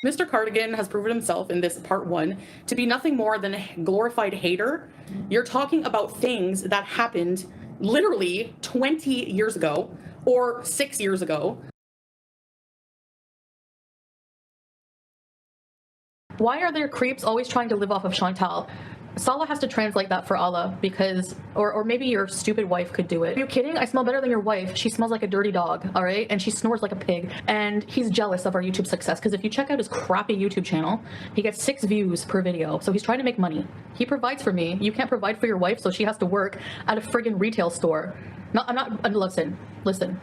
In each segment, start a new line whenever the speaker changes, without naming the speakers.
Mr. Cardigan has proven himself in this part 1 to be nothing more than a glorified hater. You're talking about things that happened literally 20 years ago or 6 years ago.
Why are there creeps always trying to live off of Chantal? Salah has to translate that for Allah because, or maybe your stupid wife could do it. Are you kidding? I smell better than your wife. She smells like a dirty dog, all right? And she snores like a pig. And he's jealous of our YouTube success because if you check out his crappy YouTube channel, he gets 6 views per video. So he's trying to make money. He provides for me. You can't provide for your wife, so she has to work at a friggin' retail store. No, I'm not, listen.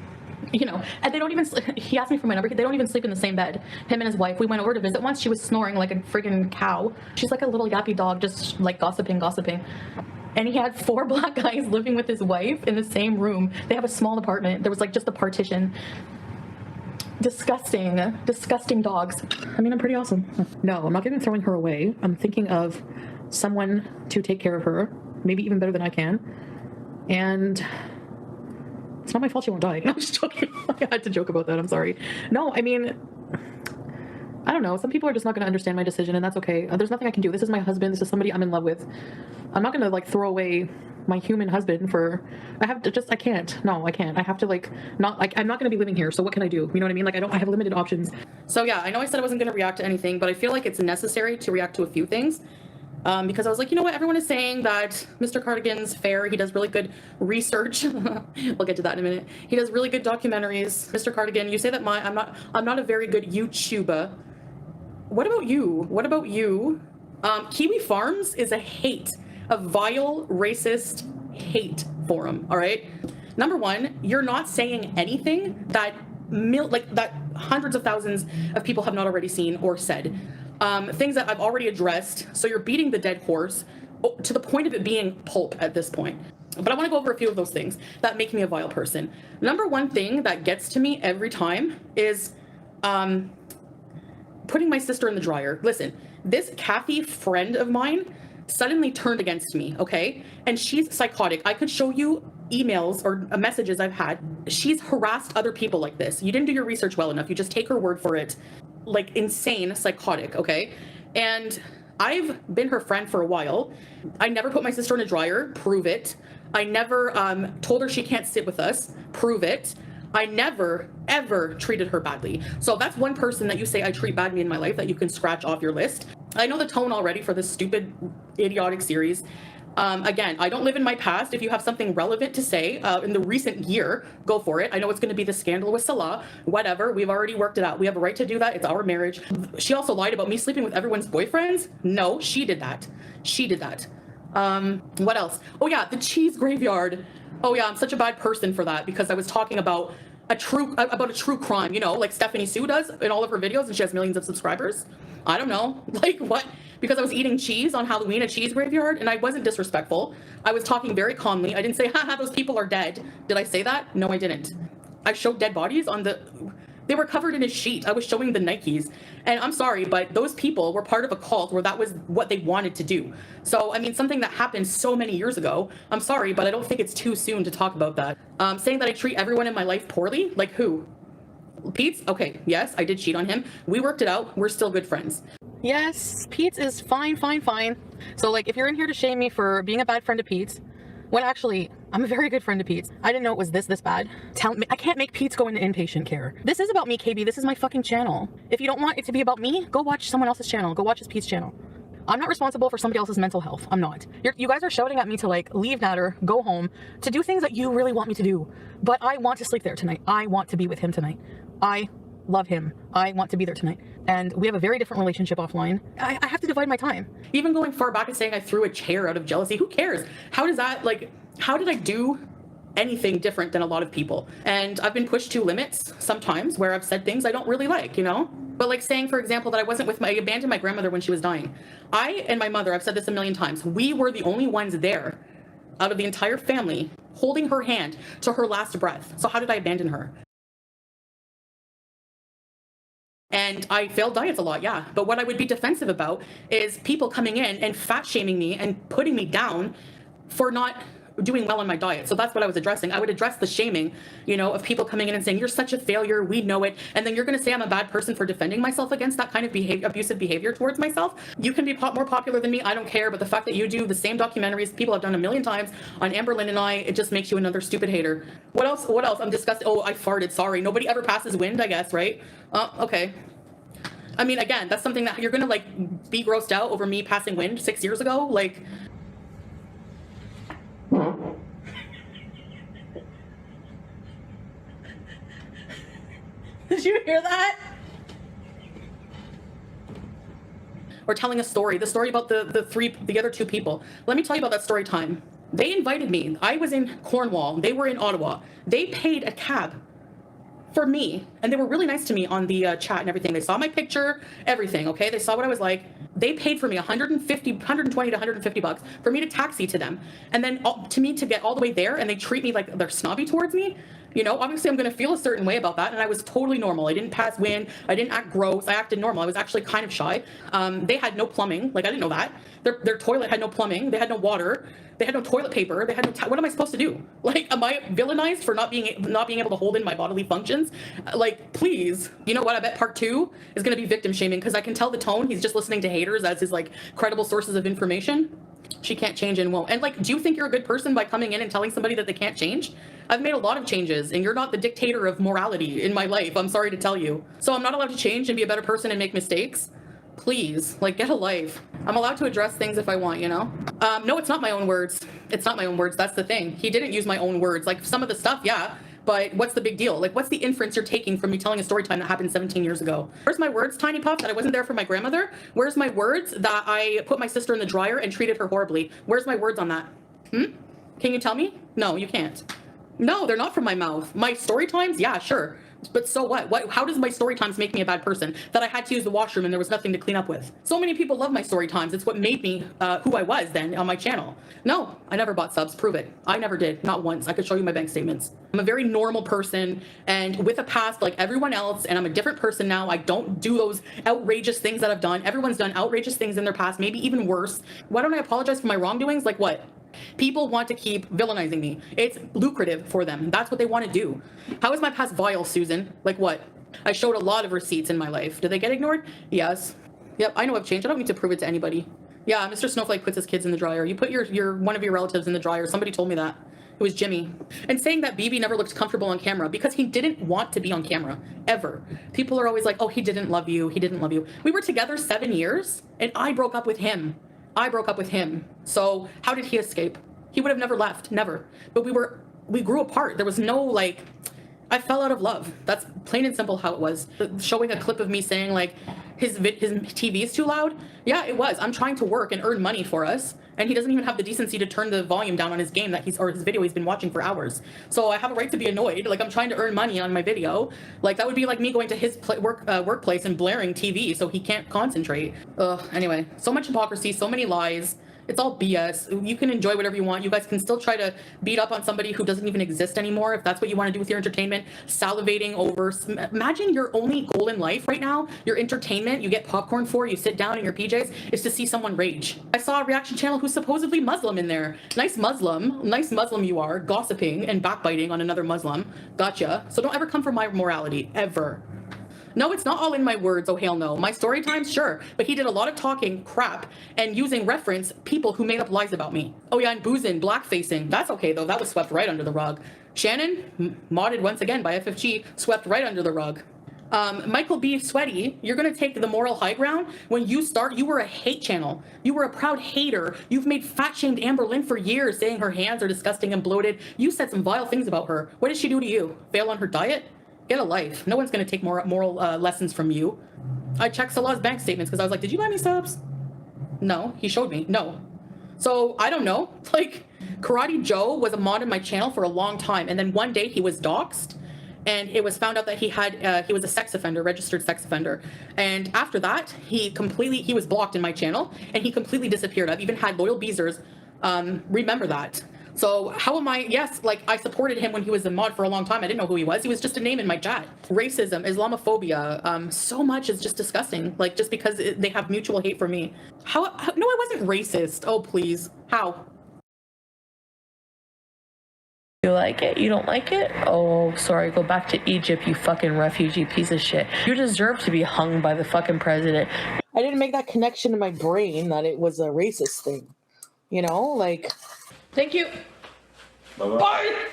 You know, and they don't even, he asked me for my number, they don't even sleep in the same bed, him and his wife. We went over to visit once, she was snoring like a friggin' cow. She's like a little yappy dog, just like gossiping. And he had 4 black guys living with his wife in the same room. They have a small apartment. There was like just a partition. Disgusting dogs. I mean, I'm pretty awesome. No, I'm not even throwing her away. I'm thinking of someone to take care of her, maybe even better than I can. And it's not my fault she won't die. No, I'm just joking. I had to joke about that. I'm sorry. No, I mean, I don't know. Some people are just not going to understand my decision, and that's okay. There's nothing I can do. This is my husband. This is somebody I'm in love with. I'm not going to, like, throw away my human husband for... I can't. No, I can't. I have to, like, not... Like, I'm not going to be living here, so what can I do? You know what I mean? Like, I have limited options.
So, yeah, I know I said I wasn't going to react to anything, but I feel like it's necessary to react to a few things. Because I was like, you know what, everyone is saying that Mr. Cardigan's fair, he does really good research. We'll get to that in a minute. He does really good documentaries. Mr. Cardigan, you say that I'm not a very good YouTuber. What about you? Kiwi Farms is a vile, racist hate forum, all right? Number 1, you're not saying anything that that hundreds of thousands of people have not already seen or said. Things that I've already addressed, so you're beating the dead horse to the point of it being pulp at this point. But I want to go over a few of those things that make me a vile person. Number 1 thing that gets to me every time is putting my sister in the dryer. Listen, this Kathy friend of mine suddenly turned against me, okay? And she's psychotic. I could show you emails or messages I've had. She's harassed other people like this. You didn't do your research well enough. You just take her word for it. Like insane, psychotic, okay? And I've been her friend for a while. I never put my sister in a dryer, prove it. I never told her she can't sit with us, prove it. I never, ever treated her badly. So that's one person that you say I treat badly in my life that you can scratch off your list. I know the tone already for this stupid, idiotic series. Again, I don't live in my past. If you have something relevant to say in the recent year, go for it. I know it's going to be the scandal with Salah. Whatever. We've already worked it out. We have a right to do that. It's our marriage. She also lied about me sleeping with everyone's boyfriends. No, she did that. What else? Oh, yeah, the cheese graveyard. Oh, yeah, I'm such a bad person for that because I was talking about a true crime, you know, like Stephanie Sue does in all of her videos, and she has millions of subscribers. I don't know, like what? Because I was eating cheese on Halloween, a cheese graveyard, and I wasn't disrespectful. I was talking very calmly. I didn't say, haha, those people are dead. Did I say that? No, I didn't. I showed dead bodies on they were covered in a sheet. I was showing the Nikes. And I'm sorry, but those people were part of a cult where that was what they wanted to do. So, I mean, something that happened so many years ago, I'm sorry, but I don't think it's too soon to talk about that. Saying that I treat everyone in my life poorly? Like who? Pete's? Okay, yes, I did cheat on him. We worked it out. We're still good friends.
Yes, Pete's is fine. So, like, if you're in here to shame me for being a bad friend to Pete's, when actually, I'm a very good friend to Pete's. I didn't know it was this bad. Tell me, I can't make Pete's go into inpatient care. This is about me, KB. This is my fucking channel. If you don't want it to be about me, go watch someone else's channel. Go watch his Pete's channel. I'm not responsible for somebody else's mental health. I'm not. You guys are shouting at me to, like, leave Nader, go home, to do things that you really want me to do. But I want to sleep there tonight. I want to be with him tonight. I love him. I want to be there tonight. And we have a very different relationship offline. I have to divide my time.
Even going far back and saying I threw a chair out of jealousy, who cares? How does that, like, how did I do anything different than a lot of people? And I've been pushed to limits sometimes where I've said things I don't really like, you know? But like saying, for example, that I abandoned my grandmother when she was dying. I and my mother, I've said this a million times, we were the only ones there out of the entire family holding her hand to her last breath. So how did I abandon her? And I failed diets a lot, yeah. But what I would be defensive about is people coming in and fat shaming me and putting me down for not doing well on my diet. So that's what I was addressing. I would address the shaming, of people coming in and saying, you're such a failure, we know it. And then you're going to say I'm a bad person for defending myself against that kind of abusive behavior towards myself. You can be more popular than me, I don't care. But the fact that you do the same documentaries people have done a million times on Amber Lynn and I, it just makes you another stupid hater. What else? I'm disgusted. Oh, I farted. Sorry. Nobody ever passes wind, I guess, right? Okay. I mean, again, that's something that you're going to be grossed out over me passing wind 6 years ago. Did you hear that? Or telling a story, the story about the other two people. Let me tell you about that story time. They invited me. I was in Cornwall. They were in Ottawa. They paid a cab for me, and they were really nice to me on the chat and everything. They saw my picture, everything, okay? They saw what I was like. They paid for me 120 to 150 bucks for me to taxi to them. And then to get all the way there, and they treat me like they're snobby towards me. Obviously I'm going to feel a certain way about that. And I was totally normal. I didn't pass wind. I didn't act gross. I acted normal. I was actually kind of shy. They had no plumbing. I didn't know that. Their toilet had no plumbing. They had no water. They had no toilet paper. They had no, what am I supposed to do? Am I villainized for not being able to hold in my bodily functions? Please. You know what? I bet part 2 is going to be victim shaming, because I can tell the tone. He's just listening to haters as his credible sources of information. She can't change and won't. And do you think you're a good person by coming in and telling somebody that they can't change? I've made a lot of changes, and you're not the dictator of morality in my life. I'm sorry to tell you. So I'm not allowed to change and be a better person and make mistakes? Please, get a life. I'm allowed to address things if I want, No, it's not my own words. It's not my own words. That's the thing. He didn't use my own words. Some of the stuff, yeah. But what's the big deal? What's the inference you're taking from me telling a story time that happened 17 years ago? Where's my words, Tiny Puff, that I wasn't there for my grandmother? Where's my words that I put my sister in the dryer and treated her horribly? Where's my words on that? Can you tell me? No, you can't. No, they're not from my mouth. My story times? Yeah, sure. But so what? How does my story times make me a bad person? That I had to use the washroom and there was nothing to clean up with. So many people love my story times. It's what made me who I was then on my channel. No, I never bought subs. Prove it. I never did. Not once. I could show you my bank statements. I'm a very normal person and with a past like everyone else, and I'm a different person now. I don't do those outrageous things that I've done. Everyone's done outrageous things in their past, maybe even worse. Why don't I apologize for my wrongdoings? What? People want to keep villainizing me. It's lucrative for them. That's what they want to do. How is my past vile, Susan? What? I showed a lot of receipts in my life. Did they get ignored? Yes. Yep, I know I've changed. I don't need to prove it to anybody. Yeah, Mr. Snowflake puts his kids in the dryer. You put one of your relatives in the dryer. Somebody told me that. It was Jimmy. And saying that BB never looked comfortable on camera because he didn't want to be on camera, ever. People are always like, oh, he didn't love you. He didn't love you. We were together 7 years, and I broke up with him. So how did he escape? He would have never left, never. But we grew apart. There was no I fell out of love. That's plain and simple how it was. Showing a clip of me saying his TV is too loud. Yeah, it was. I'm trying to work and earn money for us, and he doesn't even have the decency to turn the volume down on his game or his video he's been watching for hours. So I have a right to be annoyed. I'm trying to earn money on my video. That would be like me going to his workplace and blaring TV so he can't concentrate. Anyway, so much hypocrisy, so many lies. It's all BS. You can enjoy whatever you want. You guys can still try to beat up on somebody who doesn't even exist anymore if that's what you want to do with your entertainment. Salivating over. Imagine your only goal in life right now, your entertainment, you get popcorn for, you sit down in your PJs, is to see someone rage. I saw a reaction channel who's supposedly Muslim in there. Nice Muslim you are, gossiping and backbiting on another Muslim. Gotcha. So don't ever come for my morality, ever. No, it's not all in my words. Oh, hell no. My story times, sure. But he did a lot of talking crap and using reference people who made up lies about me. Oh, yeah, and boozing, blackfacing. That's okay, though. That was swept right under the rug. Shannon, modded once again by FFG, swept right under the rug. Michael B. Sweaty, you're going to take the moral high ground. When you were a hate channel. You were a proud hater. You've made fat-shamed Amber Lynn for years, saying her hands are disgusting and bloated. You said some vile things about her. What did she do to you? Fail on her diet? Get a life. No one's going to take moral lessons from you. I checked Salah's bank statements because I was like, did you buy me subs? No. He showed me. No. So I don't know. Karate Joe was a mod in my channel for a long time. And then one day he was doxxed. And it was found out that he was a sex offender, registered sex offender. And after that, he was blocked in my channel. And he completely disappeared. I've even had loyal beezers remember that. So how am I? Yes, I supported him when he was a mod for a long time. I didn't know who he was. He was just a name in my chat. Racism, Islamophobia, so much is just disgusting. Just because they have mutual hate for me. No, I wasn't racist. Oh, please. How?
You like it? You don't like it? Oh, sorry. Go back to Egypt, you fucking refugee piece of shit. You deserve to be hung by the fucking president.
I didn't make that connection in my brain that it was a racist thing. You know, like.
Thank you.
Bye.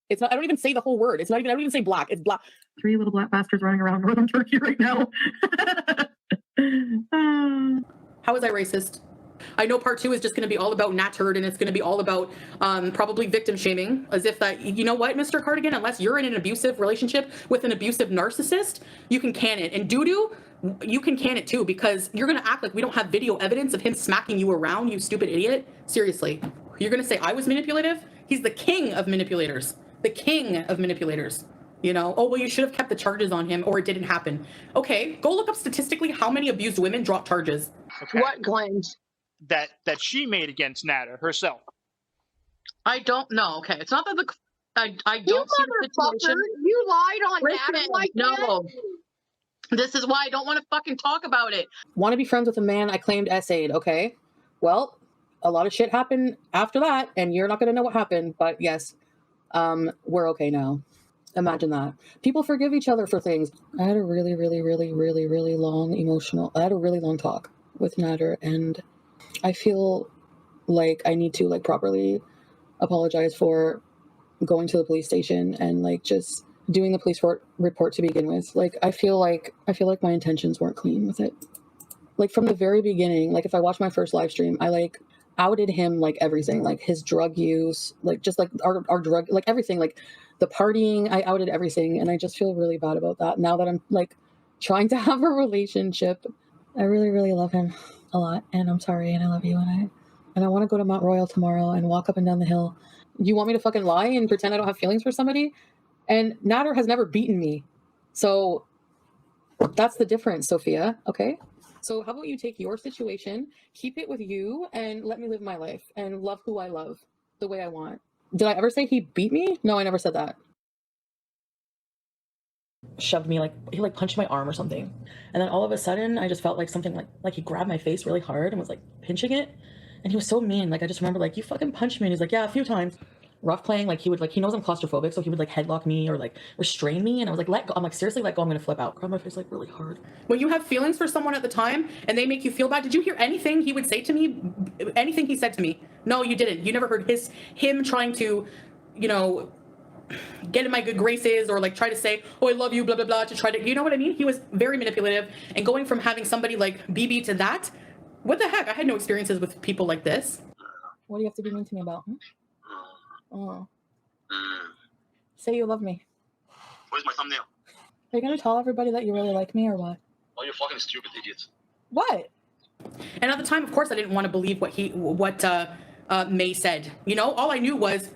It's not. I don't even say the whole word. It's not even. I don't even say black. It's black.
3 little black bastards running around northern Turkey right now.
How was I racist? I know part 2 is just going to be all about Nattered, and it's going to be all about probably victim shaming, as if that, you know what, Mr. Cardigan, unless you're in an abusive relationship with an abusive narcissist, you can can it. And doo-doo, you can can it too, because you're going to act like we don't have video evidence of him smacking you around, you stupid idiot. Seriously. You're going to say I was manipulative? He's the king of manipulators. The king of manipulators. You know, oh, well, you should have kept the charges on him, or it didn't happen. Okay, go look up statistically how many abused women drop charges.
Okay.
What claims?
That she made against Natter herself.
I don't know. Okay, it's not that the I
You
don't see the
motherfucker!
situation.
You lied on that
Listen,
like that.
no. This is why I don't want to fucking talk about it.
Want to be friends with a man I claimed essayed. Okay, well, a lot of shit happened after that, and you're not gonna know what happened. But yes, we're okay now. Imagine that. People forgive each other for things. I had a really long talk with Nader, and I feel like I need to like properly apologize for going to the police station and like just doing the police report to begin with. Like I feel like my intentions weren't clean with it. Like from the very beginning, like if I watch my first live stream, I like outed him like everything, like his drug use, like just like our drug, like everything, like the partying, I outed everything, and I just feel really bad about that. Now that I'm like trying to have a relationship, I really love him a lot, and I'm sorry, and I love you, and I want to go to Mount Royal tomorrow and walk up and down the hill. You want me to fucking lie and pretend I don't have feelings for somebody? And Nader has never beaten me, so that's the difference, Sophia. Okay. So how about you take your situation, keep it with you, and let me live my life and love who I love the way I want. Did I ever say he beat me? No, I never said that.
Shoved me, like he like punched my arm or something, and then all of a sudden I just felt like something like he grabbed my face really hard and was like pinching it, and he was so mean. Like I just remember like, you fucking punched me, and he's like, yeah, a few times. Rough playing, like he would like, he knows I'm claustrophobic, so he would like headlock me or like restrain me, and I was like, let go. I'm like, seriously, let go, I'm gonna flip out. Grab my face like really hard.
When you have feelings for someone at the time and they make you feel bad, did you hear anything he would say to me? Anything he said to me? No, you didn't. You never heard him trying to, you know, get in my good graces or like try to say, oh, I love you, blah blah blah, to try to, you know what I mean? He was very manipulative, and going from having somebody like BB to that, what the heck? I had no experiences with people like this.
What do you have to be mean to me about? Oh. Say you love me.
Where's my thumbnail?
Are you gonna tell everybody that you really like me or what?
Oh, you fucking stupid idiots.
What?
And at the time, of course, I didn't want to believe what May said. You know, all I knew was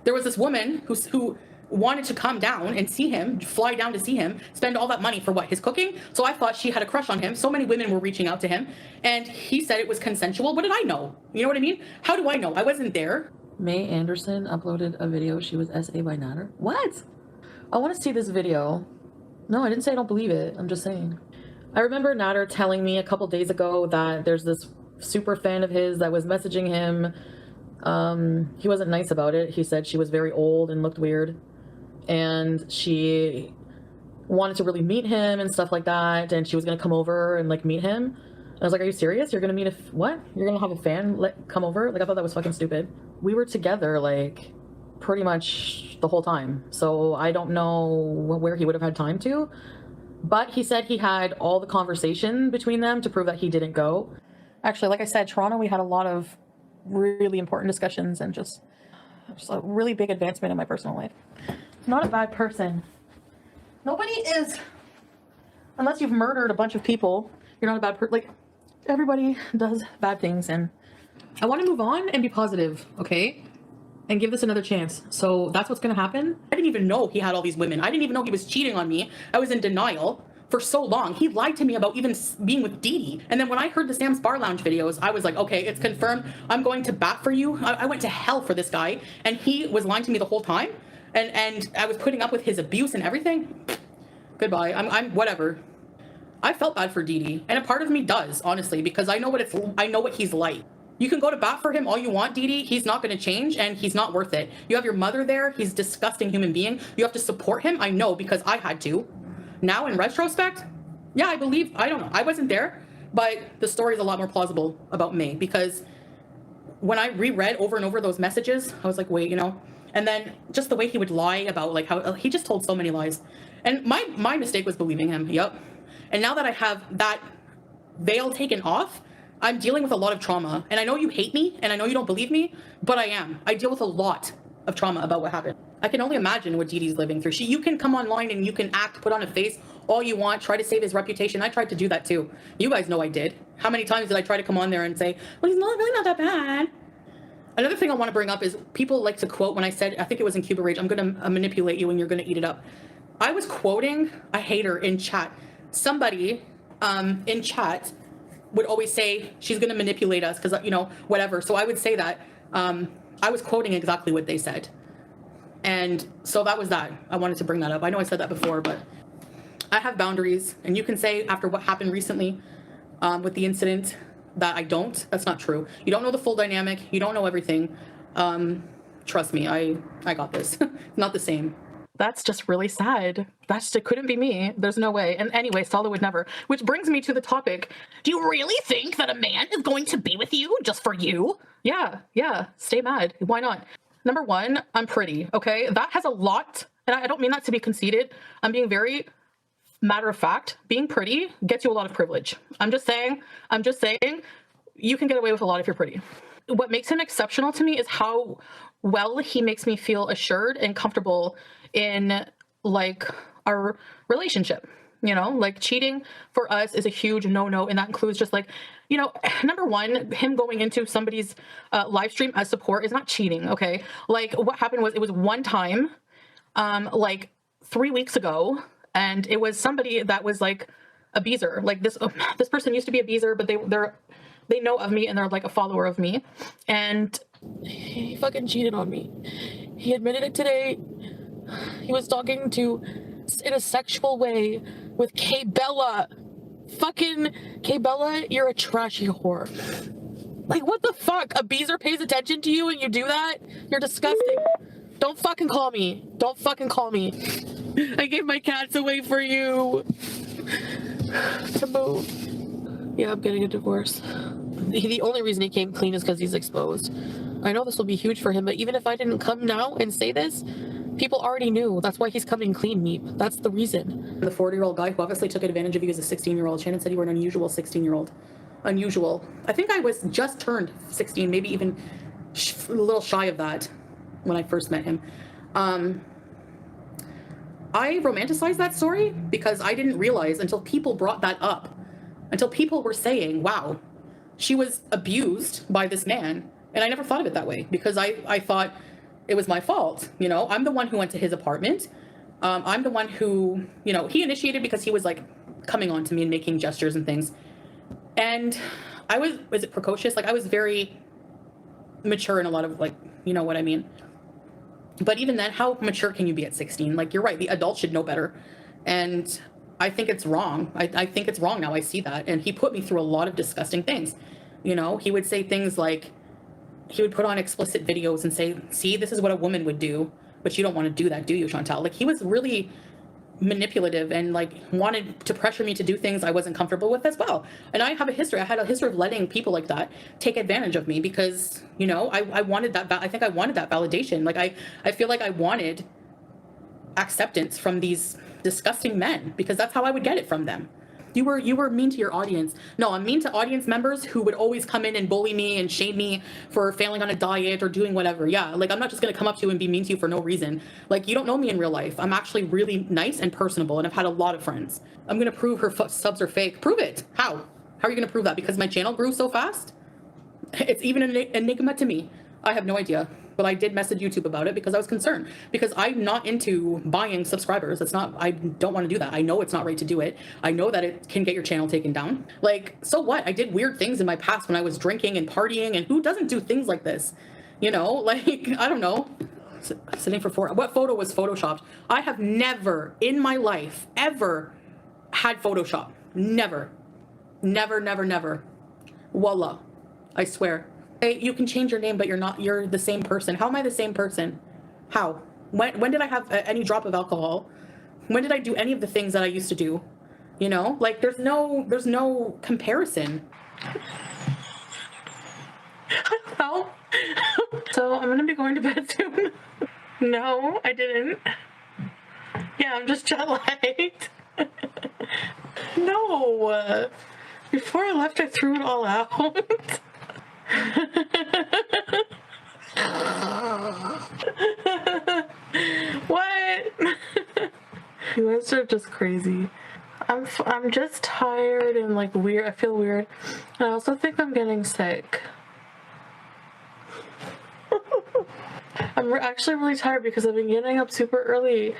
there was this woman who wanted to come down and see him, fly down to see him, spend all that money for what? His cooking? So I thought she had a crush on him. So many women were reaching out to him, and he said it was consensual. What did I know? You know what I mean? How do I know? I wasn't there.
May Anderson uploaded a video. She was SA by Natter. What? I want to see this video. No, I didn't say I don't believe it. I'm just saying. I remember Natter telling me a couple days ago that there's this super fan of his that was messaging him. He wasn't nice about it. He said she was very old and looked weird, and she wanted to really meet him and stuff like that, and she was gonna come over and like meet him. I was like, are you serious? You're gonna meet what? You're gonna have a fan come over? Like, I thought that was fucking stupid. We were together like pretty much the whole time, so I don't know where he would have had time to, but he said he had all the conversation between them to prove that he didn't go. Actually, like I said, Toronto, we had a lot of really important discussions and just a really big advancement in my personal life. Not a bad person. Nobody is, unless you've murdered a bunch of people, you're not a bad person. Like, everybody does bad things, and I want to move on and be positive, okay? And give this another chance. So that's what's gonna happen. I didn't even know he had all these women. I didn't even know he was cheating on me. I was in denial for so long. He lied to me about even being with Dee Dee. And then when I heard the Sam's Bar Lounge videos, I was like, okay, it's confirmed. I'm going to bat for you. I went to hell for this guy, and he was lying to me the whole time. And I was putting up with his abuse and everything. Goodbye. I'm whatever. I felt bad for Dee Dee, and a part of me does, honestly, because I know what he's like.
You can go to bat for him all you want, Dee Dee. He's not going to change, and he's not worth it. You have your mother there. He's a disgusting human being. You have to support him. I know, because I had to. Now, in retrospect, yeah, I believe, I don't know. I wasn't there, but the story is a lot more plausible about May, because when I reread over and over those messages, I was like, wait, you know? And then just the way he would lie about, like, how he just told so many lies. And my mistake was believing him. Yep. And now that I have that veil taken off, I'm dealing with a lot of trauma. And I know you hate me, and I know you don't believe me, but I am. I deal with a lot of trauma about what happened. I can only imagine what Dee Dee's living through. You can come online and you can act, put on a face all you want, try to save his reputation. I tried to do that too. You guys know I did. How many times did I try to come on there and say, well, he's really not that bad. Another thing I want to bring up is people like to quote when I said, I think it was in Cuba Rage, I'm going to manipulate you and you're going to eat it up. I was quoting a hater in chat. Somebody in chat would always say, she's going to manipulate us because, you know, whatever. So I would say that. I was quoting exactly what they said. And so that was that. I wanted to bring that up. I know I said that before, but I have boundaries. And you can say after what happened recently with the incident that I don't. That's not true. You don't know the full dynamic. You don't know everything. Trust me, I got this. It's not the same.
That's just really sad. It couldn't be me. There's no way. And anyway, Sala would never. Which brings me to the topic. Do you really think that a man is going to be with you just for you? Yeah. Stay mad. Why not? Number one, I'm pretty, okay? That has a lot, and I don't mean that to be conceited. I'm being very matter of fact. Being pretty gets you a lot of privilege. I'm just saying, you can get away with a lot if you're pretty. What makes him exceptional to me is how well he makes me feel assured and comfortable in, like, our relationship. You know, like, cheating for us is a huge no-no, and that includes just, like, you know, number one, him going into somebody's live stream as support is not cheating, okay? Like, what happened was, it was one time, like 3 weeks ago, and it was somebody that was like a beezer. Like, this person used to be a beezer, but they know of me and they're like a follower of me, and he fucking cheated on me. He admitted it today. He was talking in a sexual way with K Bella. Fucking K Bella, you're a trashy whore. Like, what the fuck? A beezer pays attention to you and you do that? You're disgusting. Don't fucking call me. Don't fucking call me. I gave my cats away for you. Taboo. Yeah, I'm getting a divorce. The only reason he came clean is because he's exposed. I know this will be huge for him, but even if I didn't come now and say this, people already knew. That's why he's coming clean, Meep. That's the reason.
The 40-year-old guy who obviously took advantage of you as a 16-year-old. Shannon said you were an unusual 16-year-old. Unusual. I think I was just turned 16, maybe even a little shy of that when I first met him. I romanticized that story because I didn't realize until people brought that up, until people were saying, wow, she was abused by this man. And I never thought of it that way because I thought it was my fault. You know, I'm the one who went to his apartment. I'm the one who, you know, he initiated because he was like coming on to me and making gestures and things. And was it precocious? Like, I was very mature in a lot of, like, you know what I mean? But even then, how mature can you be at 16? Like, you're right, the adult should know better. And I think it's wrong. I think it's wrong now. I see that. And he put me through a lot of disgusting things. You know, he would say things like, he would put on explicit videos and say, see, this is what a woman would do, but you don't want to do that, do you, Chantal? Like, he was really manipulative and like wanted to pressure me to do things I wasn't comfortable with as well. And I have a history. I had a history of letting people like that take advantage of me because, you know, I wanted that. I think I wanted that validation. Like, I feel like I wanted acceptance from these disgusting men because that's how I would get it from them. You were mean to your audience. No, I'm mean to audience members who would always come in and bully me and shame me for failing on a diet or doing whatever. Yeah, like, I'm not just going to come up to you and be mean to you for no reason. Like, you don't know me in real life. I'm actually really nice and personable, and I've had a lot of friends. I'm going to prove her subs are fake. Prove it. How? How are you going to prove that? Because my channel grew so fast? It's even an enigma to me. I have no idea. But I did message YouTube about it because I was concerned. Because I'm not into buying subscribers. It's not, I don't want to do that. I know it's not right to do it. I know that it can get your channel taken down. Like, so what? I did weird things in my past when I was drinking and partying, and who doesn't do things like this? You know, like, I don't know. Sitting for 4, what photo was photoshopped? I have never in my life ever had Photoshop. Never. Never, never, never. Wallah. I swear. Hey, you can change your name, but you're the same person. How am I the same person? How? When did I have any drop of alcohol? When did I do any of the things that I used to do? You know, like there's no comparison.
No. So I'm gonna be going to bed soon. No, I didn't. Yeah, I'm just jet lagged. No. Before I left, I threw it all out. What? You guys are just crazy. I'm just tired and like weird. I feel weird. I also think I'm getting sick. I'm actually really tired because I've been getting up super early.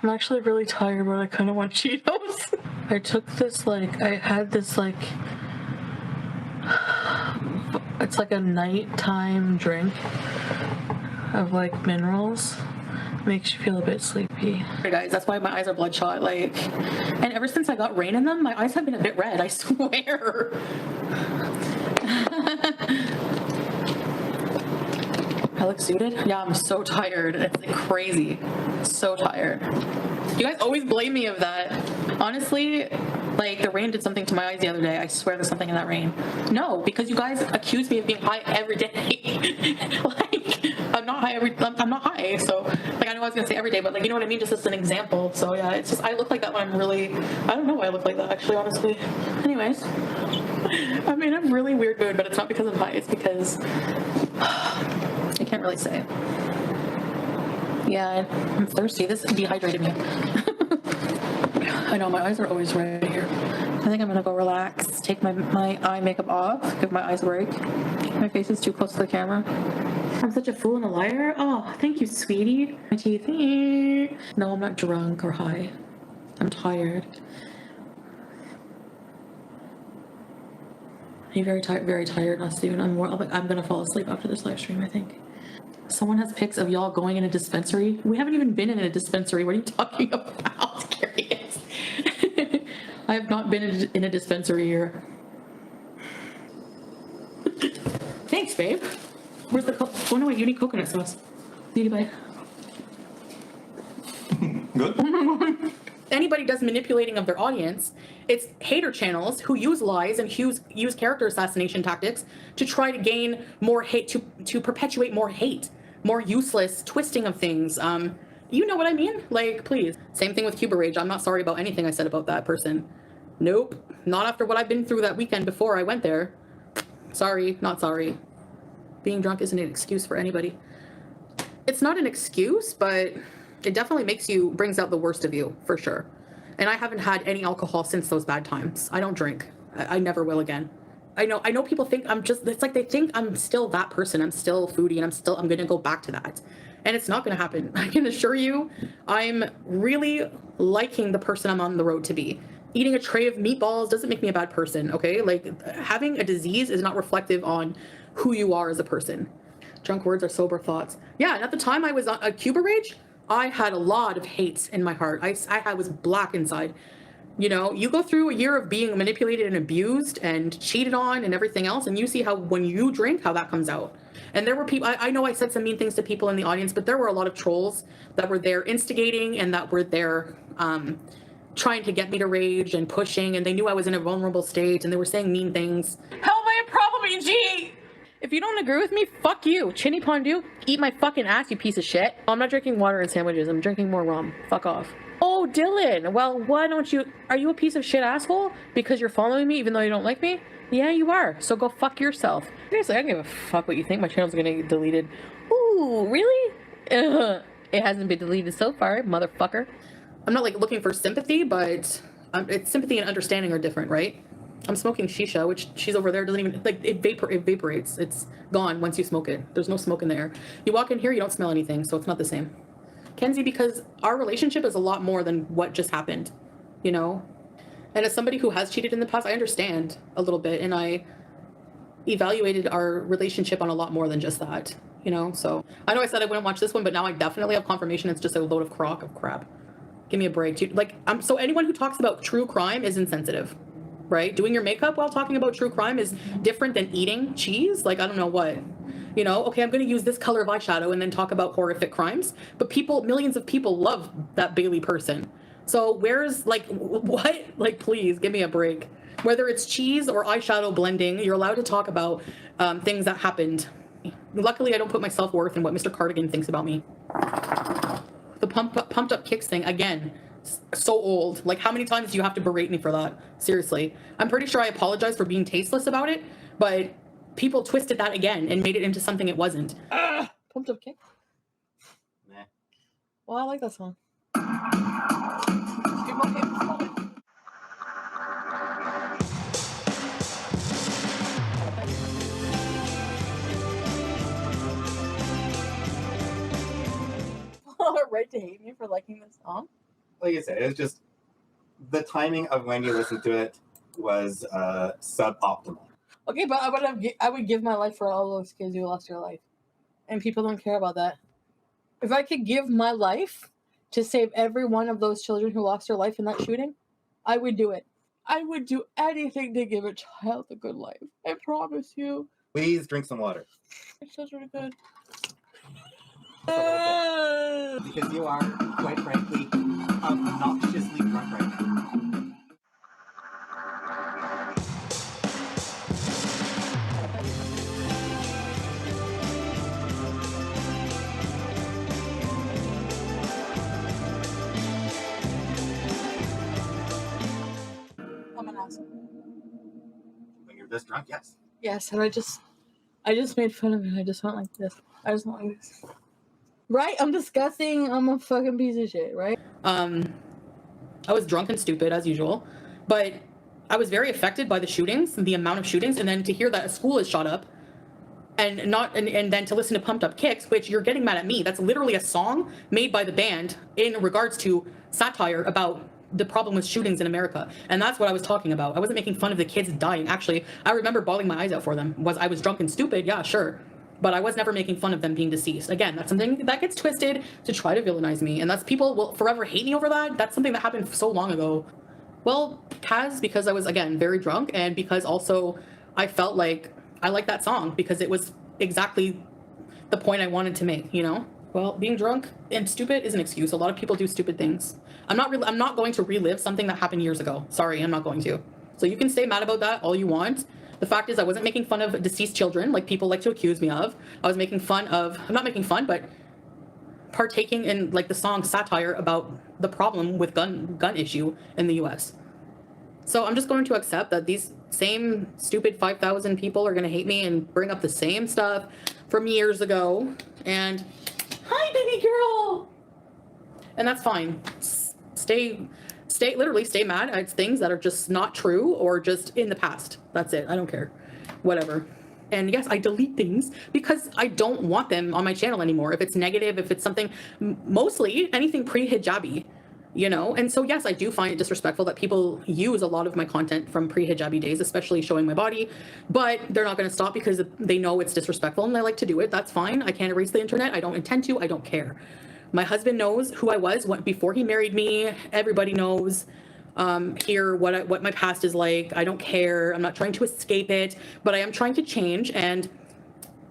I'm actually really tired, but I kind of want Cheetos. I took this I had this it's like a nighttime drink of like minerals. Makes you feel a bit sleepy.
Hey guys, that's why my eyes are bloodshot. And ever since I got rain in them, my eyes have been a bit red. I swear. I look suited? Yeah, I'm so tired. It's like crazy. So tired. You guys always blame me of that. Honestly, like the rain did something to my eyes the other day. I swear there's something in that rain. No, because you guys accuse me of being high every day. I'm not high I'm not high. So I know I was gonna say every day, but you know what I mean? Just as an example. So yeah, it's just I look like that when I'm really I don't know why I look like that actually, honestly. Anyways. I'm in a really weird mood, but it's not because I'm high, it's because I can't really say. Yeah, I'm thirsty. This dehydrated me. I know, my eyes are always right here. I think I'm gonna go relax, take my eye makeup off, give my eyes a break. My face is too close to the camera. I'm such a fool and a liar. Oh, thank you, sweetie. My teeth. No, I'm not drunk or high. I'm tired. I'm very tired, not soon. I'm gonna fall asleep after this live stream, I think. Someone has pics of y'all going in a dispensary. We haven't even been in a dispensary. What are you talking about? Curious. I have not been in a dispensary here. Thanks, babe. Where's the oh no, wait, you need coconut sauce. Beauty bite.
Good.
Anybody does manipulating of their audience, it's hater channels who use lies and use character assassination tactics to try to gain more hate, to perpetuate more hate, more useless twisting of things. You know what I mean? Like, please. Same thing with Cuba Rage. I'm not sorry about anything I said about that person. Nope. Not after what I've been through that weekend before I went there. Sorry, not sorry. Being drunk isn't an excuse for anybody. It's not an excuse, but it definitely brings out the worst of you, for sure. And I haven't had any alcohol since those bad times. I don't drink. I never will again. I know people think it's like they think I'm still that person. I'm still Foodie and I'm gonna go back to that. And it's not gonna happen. I can assure you, I'm really liking the person I'm on the road to be. Eating a tray of meatballs doesn't make me a bad person, okay? Like, having a disease is not reflective on who you are as a person. Drunk words are sober thoughts. Yeah, and at the time I was on a Cuba Rage, I had a lot of hate in my heart. I was black inside. You know, you go through a year of being manipulated and abused and cheated on and everything else, and you see how when you drink, how that comes out. And there were people, I know I said some mean things to people in the audience, but there were a lot of trolls that were there instigating and that were there trying to get me to rage and pushing, and they knew I was in a vulnerable state and they were saying mean things. How am I a problem, EG? If you don't agree with me, fuck you. Chinny Pondu, eat my fucking ass, you piece of shit. I'm not drinking water and sandwiches. I'm drinking more rum. Fuck off. Oh, Dylan. Well, why don't you... Are you a piece of shit asshole? Because you're following me even though you don't like me? Yeah, you are. So go fuck yourself. Seriously, I don't give a fuck what you think. My channel's gonna get deleted. Ooh, really? It hasn't been deleted so far, motherfucker. I'm not, like, looking for sympathy, but it's sympathy and understanding are different, right? I'm smoking shisha, which she's over there doesn't even, like, it evaporates. It's gone once you smoke it. There's no smoke in the air. You walk in here, you don't smell anything, so it's not the same. Kenzie, because our relationship is a lot more than what just happened, you know? And as somebody who has cheated in the past, I understand a little bit, and I evaluated our relationship on a lot more than just that, you know? So I know I said I wouldn't watch this one, but now I definitely have confirmation it's just a load of crap. Give me a break. So anyone who talks about true crime is insensitive. right? Doing your makeup while talking about true crime is different than eating cheese. Like, I don't know what. You know, okay, I'm going to use this color of eyeshadow and then talk about horrific crimes. But people, millions of people love that Bailey person. So where's, like, what? Like, please, give me a break. Whether it's cheese or eyeshadow blending, you're allowed to talk about things that happened. Luckily, I don't put my self-worth in what Mr. Cardigan thinks about me. The pumped up kicks thing, again, so old. Like, how many times do you have to berate me for that? Seriously. I'm pretty sure I apologized for being tasteless about it, but people twisted that again and made it into something it wasn't.
Pumped Up Kick?
Nah.
Well, I like that song. Right to hate me for liking this song?
Like I said, it was just the timing of when you listened to it was suboptimal.
Okay, but I would give my life for all those kids who lost their life. And people don't care about that. If I could give my life to save every one of those children who lost their life in that shooting, I would do it. I would do anything to give a child a good life. I promise you.
Please drink some water.
It's just really good.
Because you are, quite frankly, obnoxiously drunk right now.
I'm an asshole.
When you're this drunk, yes.
Yes, and I just made fun of it. I just went like this. I just went like this. Right? I'm disgusting. I'm a fucking piece of shit, right?
I was drunk and stupid as usual, but I was very affected by the shootings, the amount of shootings, and then to hear that a school is shot up, and then to listen to Pumped Up Kicks, which you're getting mad at me. That's literally a song made by the band in regards to satire about the problem with shootings in America, and that's what I was talking about. I wasn't making fun of the kids dying. Actually, I remember bawling my eyes out for them. I was drunk and stupid? Yeah, sure. But I was never making fun of them being deceased. Again, that's something that gets twisted to try to villainize me. And that's, people will forever hate me over that. That's something that happened so long ago. Well, Kaz, because I was, again, very drunk, and because also I felt like I liked that song because it was exactly the point I wanted to make, you know? Well, being drunk and stupid is an excuse. A lot of people do stupid things. I'm not going to relive something that happened years ago. Sorry, I'm not going to. So you can stay mad about that all you want. The fact is, I wasn't making fun of deceased children like people like to accuse me of. I was making fun of, I'm not making fun, but partaking in like the song satire about the problem with gun issue in the US. So I'm just going to accept that these same stupid 5,000 people are going to hate me and bring up the same stuff from years ago. And hi, baby girl. And that's fine. Literally stay mad at things that are just not true or just in the past. That's it. I don't care. Whatever. And yes, I delete things because I don't want them on my channel anymore. If it's negative, if it's something, mostly anything pre-hijabi, you know? And so yes, I do find it disrespectful that people use a lot of my content from pre-hijabi days, especially showing my body, but they're not going to stop because they know it's disrespectful and they like to do it. That's fine. I can't erase the internet. I don't intend to. I don't care. My husband knows who I was before he married me. Everybody knows here what my past is like. I don't care. I'm not trying to escape it, but I am trying to change, and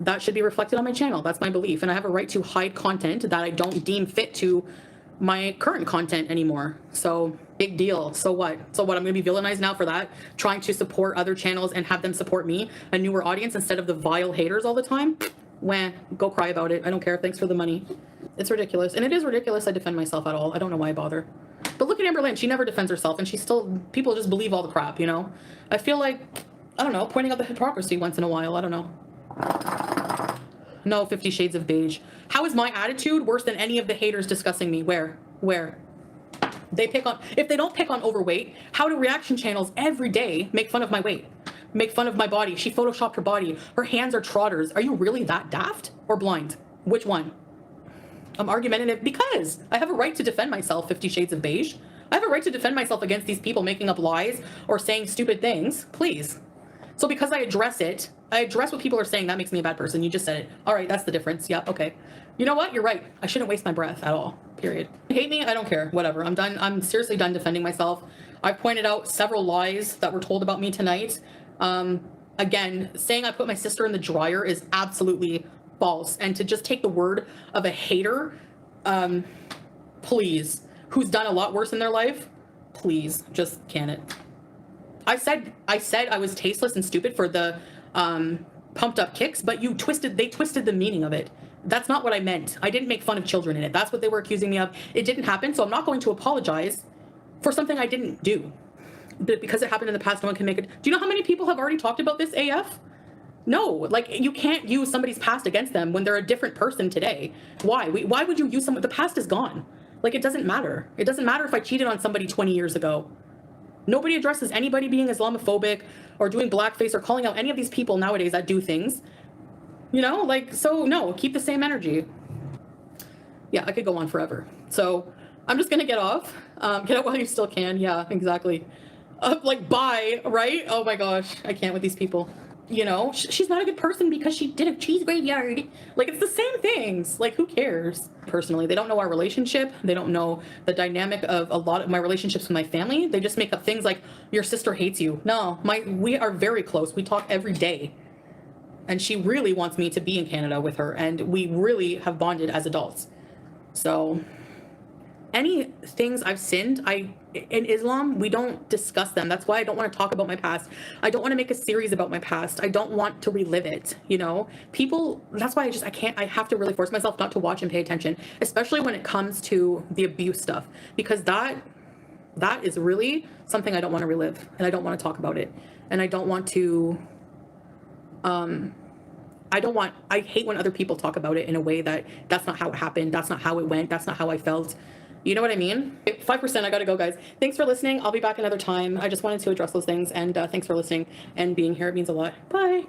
that should be reflected on my channel. That's my belief, and I have a right to hide content that I don't deem fit to my current content anymore. So big deal. So what? I'm going to be villainized now for that? Trying to support other channels and have them support me, a newer audience, instead of the vile haters all the time? Wah, go cry about it. I don't care. Thanks for the money. It's ridiculous. And it is ridiculous I defend myself at all. I don't know why I bother. But look at Amber Lynn. She never defends herself, and people just believe all the crap, you know? I feel like, I don't know, pointing out the hypocrisy once in a while. I don't know. No, 50 Shades of Beige. How is my attitude worse than any of the haters discussing me? Where? If they don't pick on overweight, how do reaction channels every day make fun of my weight? Make fun of my body? She photoshopped her body. Her hands are trotters. Are you really that daft or blind? Which one? I'm argumentative because I have a right to defend myself, 50 Shades of Beige. I have a right to defend myself against these people making up lies or saying stupid things, please. So because I address what people are saying, that makes me a bad person. You just said it. All right, that's the difference. Yeah, okay. You know what? You're right. I shouldn't waste my breath at all, period. You hate me? I don't care. Whatever. I'm done. I'm seriously done defending myself. I pointed out several lies that were told about me tonight. Again, saying I put my sister in the dryer is absolutely false. And to just take the word of a hater, please, who's done a lot worse in their life, please, just can it. I said I was tasteless and stupid for the pumped up kicks, but they twisted the meaning of it. That's not what I meant. I didn't make fun of children in it. That's what they were accusing me of. It didn't happen, so I'm not going to apologize for something I didn't do. But because it happened in the past, no one can make it. Do you know how many people have already talked about this AF? No, like you can't use somebody's past against them when they're a different person today. Why? Why would you use someone? The past is gone. Like it doesn't matter. It doesn't matter if I cheated on somebody 20 years ago. Nobody addresses anybody being Islamophobic or doing blackface or calling out any of these people nowadays that do things. You know, like, so no, keep the same energy. Yeah, I could go on forever. So I'm just going to get off. Get out while you still can. Yeah, exactly. Like, bye, right? Oh my gosh, I can't with these people. You know, she's not a good person because she did a cheese graveyard. Like, it's the same things. Like, who cares? Personally, they don't know our relationship. They don't know the dynamic of a lot of my relationships with my family. They just make up things like, your sister hates you. No, we are very close. We talk every day. And she really wants me to be in Canada with her. And we really have bonded as adults. So any things I've sinned, in Islam, we don't discuss them. That's why I don't want to talk about my past. I don't want to make a series about my past. I don't want to relive it, you know? People, that's why I have to really force myself not to watch and pay attention, especially when it comes to the abuse stuff, because that is really something I don't want to relive, and I don't want to talk about it. And I don't want to, I hate when other people talk about it in a way that's not how it happened. That's not how it went. That's not how I felt. You know what I mean? 5%, I gotta go, guys. Thanks for listening. I'll be back another time. I just wanted to address those things, and thanks for listening and being here. It means a lot. Bye.